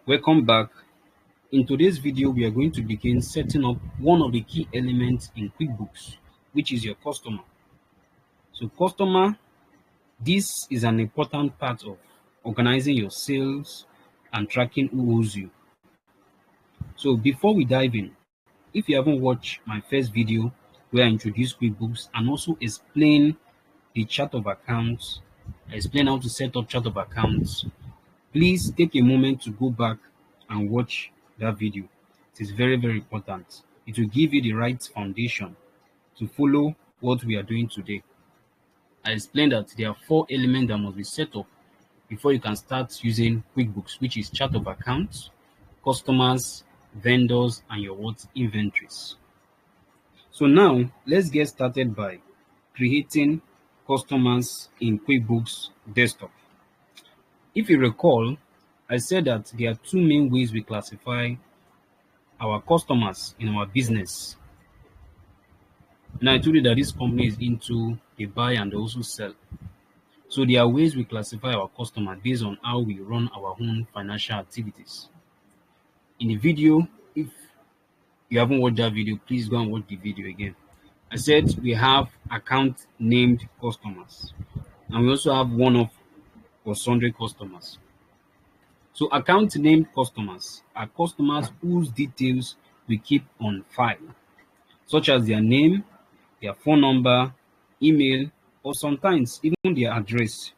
Welcome back. In today's video, we are going to begin setting up one of the key elements in QuickBooks, which is your customer. So customer, this is an important part of organizing your sales and tracking who owes you. So before we dive in, if you haven't watched my first video where I introduce QuickBooks and also explain the chart of accounts, explain how to set up chart of accounts, please take a moment to go back and watch that video. It is very, very important. It will give you the right foundation to follow what we are doing today. I explained that there are 4 elements that must be set up before you can start using QuickBooks, which is chart of accounts, customers, vendors, and your inventories. So now let's get started by creating customers in QuickBooks Desktop. If you recall, I said that there are 2 main ways we classify our customers in our business. Now I told you that this company is into the buy and also sell. So there are ways we classify our customers based on how we run our own financial activities. In the video, if you haven't watched that video, please go and watch the video again. I said we have account named customers, and we also have one-off or sundry customers. So account named customers are customers whose details we keep on file, such as their name, their phone number, email, or sometimes even their address.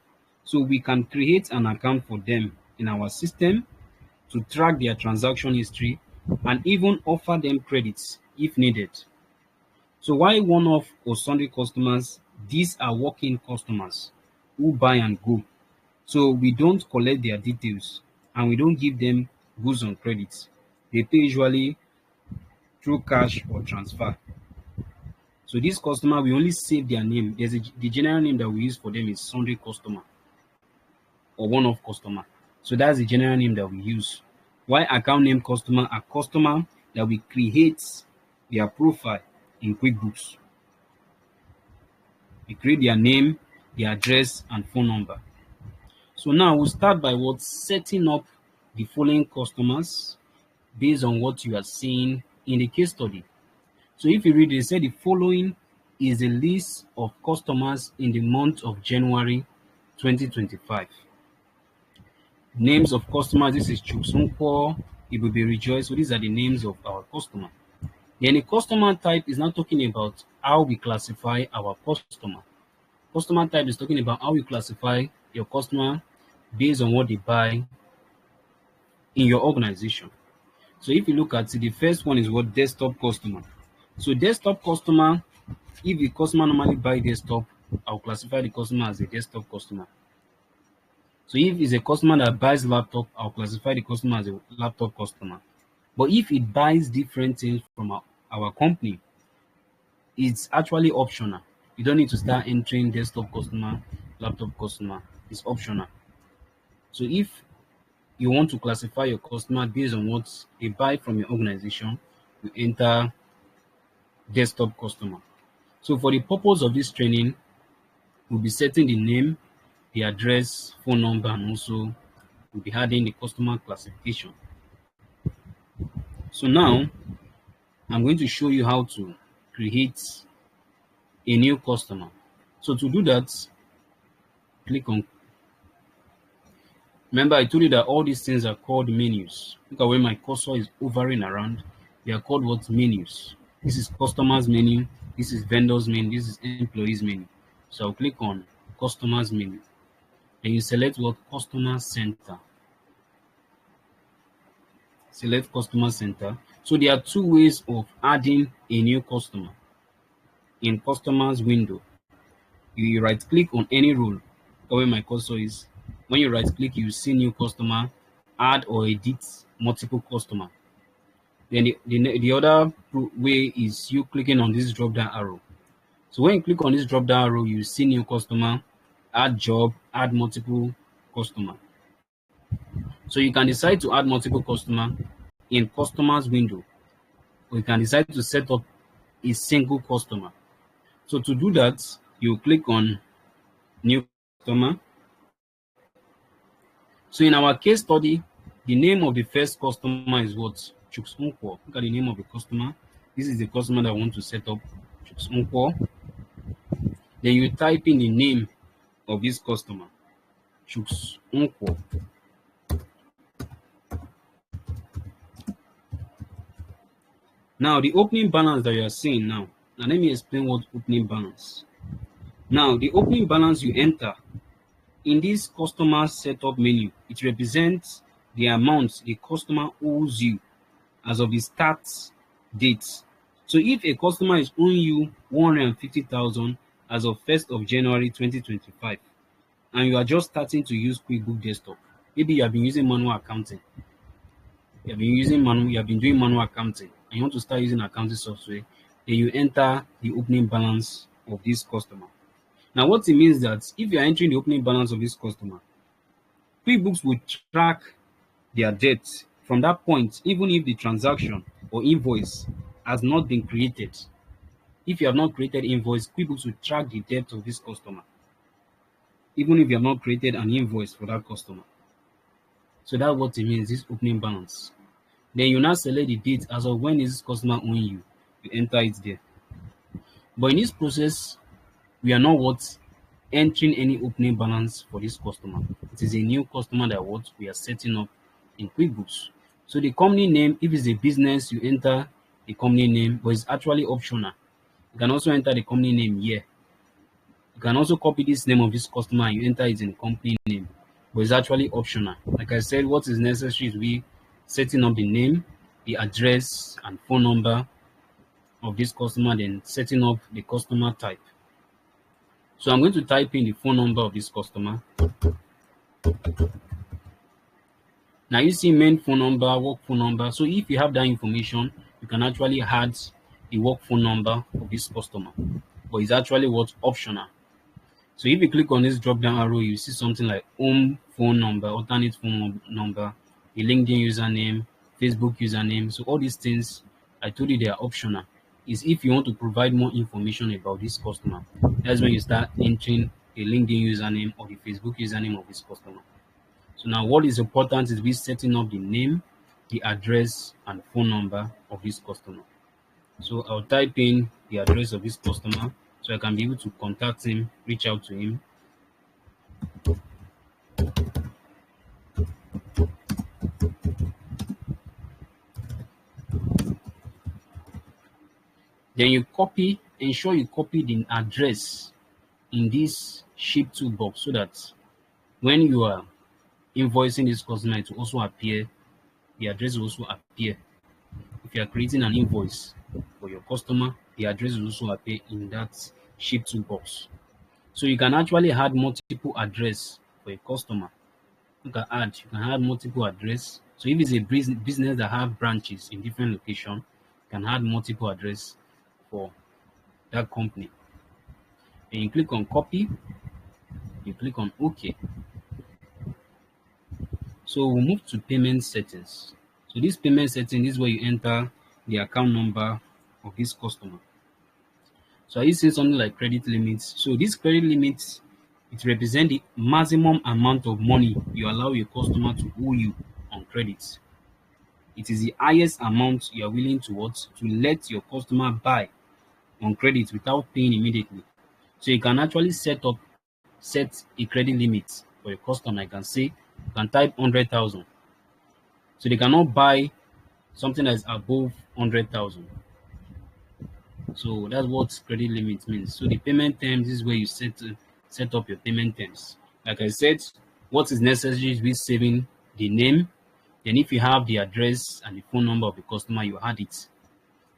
So we can create an account for them in our system to track their transaction history and even offer them credits if needed. So why one-off or sundry customers? These are walk-in customers who buy and go. So we don't collect their details and we don't give them goods on credit. They pay usually through cash or transfer. So this customer, we only save their name. The general name that we use for them is sundry customer or one-off customer. So that's the general name that we use. Why account name customer? A customer that we create their profile in QuickBooks. We create their name, their address, and phone number. So now we'll start by setting up the following customers based on what you are seeing in the case study. So if you read, they say the following is a list of customers in the month of January 2025. Names of customers, this is Nkwo, it will be Rejoice. So these are the names of our customer. Then the customer type is not talking about how we classify our customer. Customer type is talking about how we classify your customer based on what they buy in your organization. So if you look at it, the first one is what desktop customer. So desktop customer, if the customer normally buy desktop, I'll classify the customer as a desktop customer. So if it's a customer that buys laptop, I'll classify the customer as a laptop customer. But if it buys different things from our company, it's actually optional. You don't need to start entering desktop customer, laptop customer. It's optional. So if you want to classify your customer based on what they buy from your organization, you enter desktop customer. So for the purpose of this training, we'll be setting the name, the address, phone number, and also we'll be adding the customer classification. So now I'm going to show you how to create a new customer. So to do that, click on, remember I told you that all these things are called menus. Look at where my cursor is hovering around. They are called what? Menus. This is customers menu, this is vendors menu, this is employees menu. So I'll click on customers menu. Then you select what? Customer center. Select customer center. So there are 2 ways of adding a new customer. In customers window, you right click on any role where my cursor is. When you right click, you see new customer, add or edit multiple customer. Then the other way is you clicking on this drop down arrow. So when you click on this drop down arrow, you see new customer, add job, add multiple customer. So you can decide to add multiple customer in customers window, or you can decide to set up a single customer. So to do that, you click on new customer. So in our case study, The name of the first customer is what? Nkwo. Look at the name of the customer. This is the customer that I want to set up, Nkwo. Then you type in the name of this customer, Nkwo. Now, the opening balance that you are seeing now let me explain what opening balance. Now, the opening balance you enter in this customer setup menu, it represents the amount the customer owes you as of the start date. So if a customer is owing you 150,000 as of 1st of January 2025, and you are just starting to use QuickBooks Desktop, maybe you have been using manual accounting, you have been doing manual accounting, and you want to start using accounting software, then you enter the opening balance of this customer. Now, what it means that if you are entering the opening balance of this customer, QuickBooks will track their debt from that point, even if the transaction or invoice has not been created. If you have not created invoice, QuickBooks will track the debt of this customer, even if you have not created an invoice for that customer. So that's what it means, this opening balance. Then you now select the date as of when is this customer owing you. You enter it there. But in this process, we are not entering any opening balance for this customer. It is a new customer that we are setting up in QuickBooks. So the company name, if it's a business, you enter the company name, but it's actually optional. You can also enter the company name here. You can also copy this name of this customer and you enter it in the company name, but it's actually optional. Like I said, what is necessary is we setting up the name, the address, and phone number of this customer, then setting up the customer type. So I'm going to type in the phone number of this customer. Now you see main phone number, work phone number. So if you have that information, you can actually add the work phone number of this customer, but it's actually optional. So if you click on this drop down arrow, you see something like home phone number, alternate phone number, the LinkedIn username, Facebook username. So all these things, I told you they are optional. Is if you want to provide more information about this customer, that's when you start entering the LinkedIn username or the Facebook username of this customer. So now what is important is we setting up the name, the address, and phone number of this customer. So I'll type in the address of this customer so I can be able to contact him, reach out to him. Then you ensure you copy the address in this sheet toolbox so that when you are invoicing this customer, it will also appear, the address will also appear. If you are creating an invoice for your customer, the address will also appear in that sheet toolbox. So you can actually add multiple address for a customer. You can add multiple address. So if it's a business that have branches in different locations, you can add multiple address for that company. Then you click on copy, you click on OK. So we'll move to payment settings. So this payment setting is where you enter the account number of this customer. So are you seeing something like credit limits? So this credit limit, it represents the maximum amount of money you allow your customer to owe you on credit. It is the highest amount you are willing to let your customer buy on credit without paying immediately. So you can actually set a credit limit for your customer. I can say you can type 100,000. So they cannot buy something that is above 100,000. So that's what credit limit means. So the payment terms is where you set up your payment terms. Like I said, what is necessary is we saving the name. Then if you have the address and the phone number of the customer, you add it.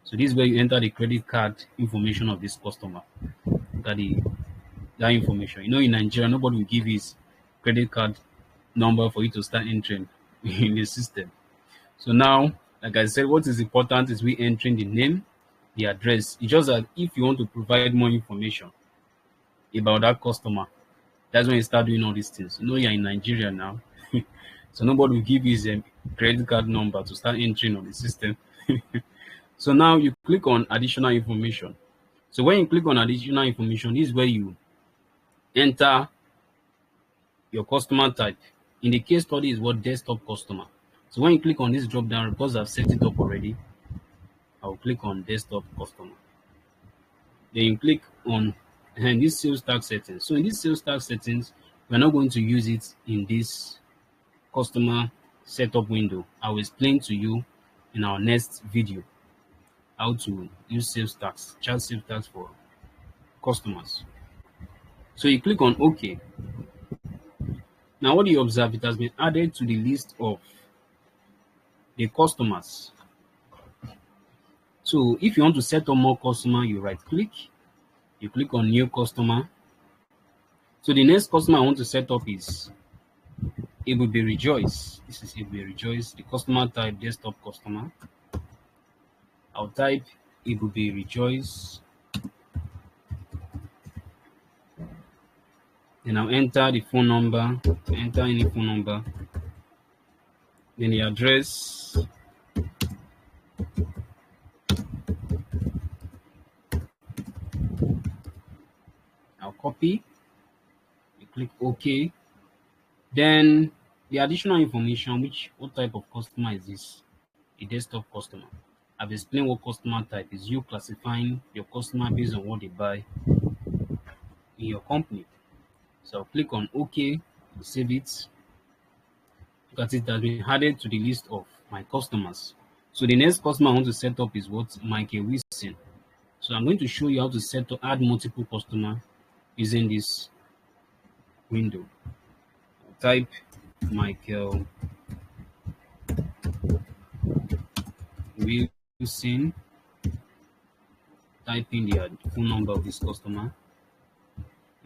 So this is where you enter the credit card information of this customer. Look at that information. You know, in Nigeria, nobody will give his credit card number for you to start entering in the system. So now, like I said, what is important is we entering the name, the address. It's just that if you want to provide more information about that customer, that's when you start doing all these things. You know, you're in Nigeria now, so nobody will give you his credit card number to start entering on the system. So now you click on additional information. So when you click on additional information, this is where you enter your customer type. In the case study is what desktop customer. So when you click on this drop down, because I've set it up already, I'll click on desktop customer. Then you click on this sales tax settings. So in this sales tax settings, we're not going to use it in this customer setup window. I will explain to you in our next video how to use sales tax, charge sales tax for customers. So you click on OK. Now what do you observe? It has been added to the list of the customers. So if you want to set up more customer, you right click, you click on new customer. So the next customer I want to set up is it will be Rejoice. This is it will be Rejoice. The customer type desktop customer. I'll type it will be Rejoice. Then I'll enter the phone number, enter any phone number, then the address, I'll copy, you click OK. Then the additional information, what type of customer is this? A desktop customer. I've explained what customer type is, you classifying your customer based on what they buy in your company. So I'll click on OK, save it. Look at it, has been added to the list of my customers. So the next customer I want to set up is what? Michael Wilson. So I'm going to show you how to set up, add multiple customer using this window. I'll type Michael Wilson, type in the phone number of this customer,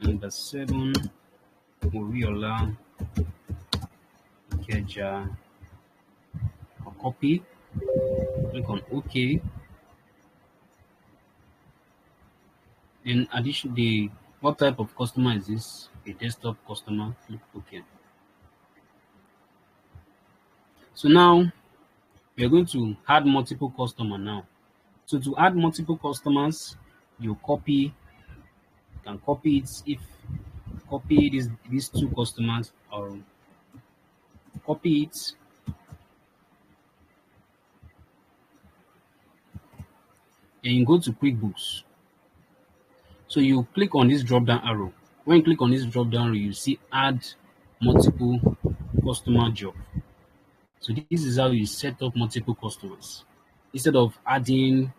number 7, Oriola Keja. I'll copy, click on OK. In addition, what type of customer is this? A desktop customer. Click OK. So now we are going to add multiple customer now. So to add multiple customers, you can copy it. If copy these two customers, or copy it, and you go to QuickBooks. So you click on this drop down arrow. When you click on this drop down arrow, you see add multiple customer job. So this is how you set up multiple customers. Instead of setting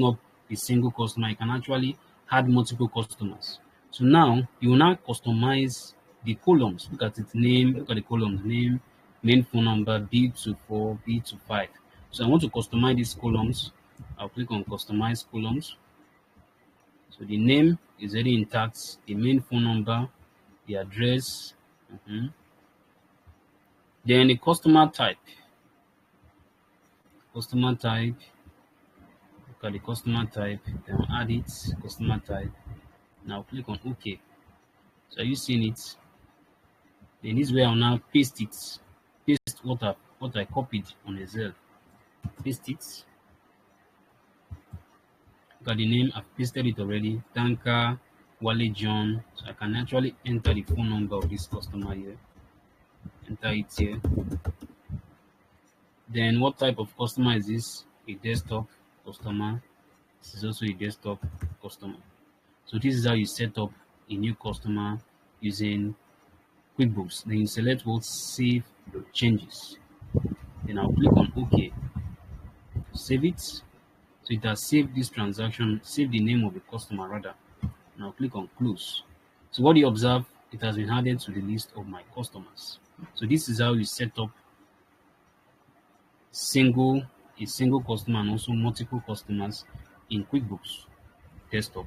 up a single customer, you can actually add multiple customers. So now you will now customize the columns. Look at its name, look at the columns, name, main phone number, B24, B25. So I want to customize these columns. I'll click on customize columns. So the name is already intact, the main phone number, the address, then the customer type. Customer type, look at the customer type, then I'll add it, customer type. Now click on OK. So are you seeing it? Then this way I'll now paste it. Paste what I copied on Excel. Paste it. Look at the name, I've pasted it already. Tanka Wale John. So I can actually enter the phone number of this customer here. Enter it here. Then what type of customer is this? A desktop customer. This is also a desktop customer. So this is how you set up a new customer using QuickBooks. Then you select what save your changes. Then I'll click on OK. Save it. So it has saved this transaction, save the name of the customer rather. Now click on close. So what you observe, it has been added to the list of my customers. So this is how you set up a single customer and also multiple customers in QuickBooks Desktop.